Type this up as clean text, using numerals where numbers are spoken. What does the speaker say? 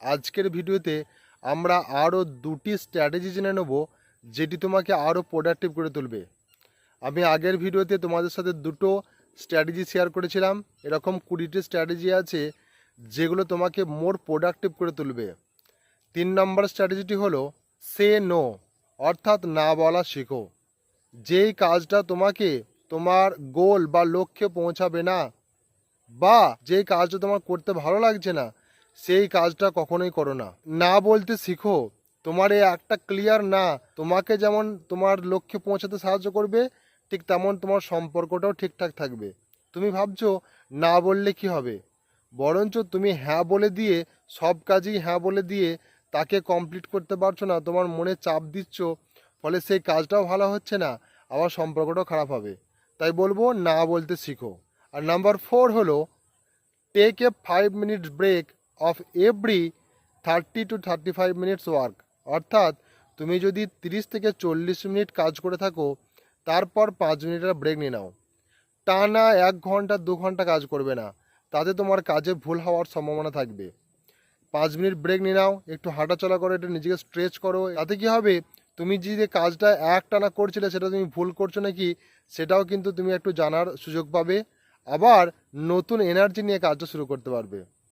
আজকের ভিডিওতে আমরা আরও দুটি স্ট্র্যাটেজি জেনে নেব যেটি তোমাকে আরও প্রোডাক্টিভ করে তুলবে। আমি আগের ভিডিওতে তোমাদের সাথে দুটো স্ট্র্যাটেজি শেয়ার করেছিলাম। এরকম 20টি স্ট্র্যাটেজি আছে যেগুলো তোমাকে মোর প্রোডাক্টিভ করে তুলবে। 3 নম্বর স্ট্র্যাটেজিটি হলো সে নো, অর্থাৎ না বলা শেখো। যেই কাজটা তোমাকে তোমার গোল বা লক্ষ্যে পৌঁছাবে না, বা যেই কাজটা তোমার করতে ভালো লাগছে না, সেই কাজটা কখনোই করো না। না বলতে শিখো। তোমার এই একটা ক্লিয়ার না তোমাকে যেমন তোমার লক্ষ্যে পৌঁছাতে সাহায্য করবে, ঠিক তেমন তোমার সম্পর্কটাও ঠিকঠাক থাকবে। তুমি ভাবছো না বললে কি হবে, বরঞ্চ তুমি হ্যাঁ বলে দিয়ে সব কাজই হ্যাঁ বলে দিয়ে তাকে কমপ্লিট করতে পারছো না, তোমার মনে চাপ দিচ্ছ, ফলে সেই কাজটাও ভালো হচ্ছে না, আবার সম্পর্কটাও খারাপ হবে। তাই বলবো না বলতে শিখো। আর নাম্বার 4 হলো take a 5 minute break of every 30 to 35 minutes work. অর্থাৎ তুমি যদি 30 থেকে 40 মিনিট কাজ করে থাকো, তারপর 5 মিনিটের ব্রেক নিয়ে নাও। টানা 1 ঘন্টা 2 ঘন্টা কাজ করবে না, তাতে তোমার কাজে ভুল হওয়ার সম্ভাবনা থাকবে। 5 মিনিট ব্রেক নিয়ে নাও, একটু হাঁটাচলা করো, একটু নিজেকে স্ট্রেচ করো। তাতে কি হবে, তুমি যে কাজটা একটানা করছিলে সেটা তুমি ভুল করছো নাকি সেটাও কিন্তু তুমি একটু জানার সুযোগ পাবে। আবার নতুন এনার্জি নিয়ে কাজটা শুরু করতে পারবে।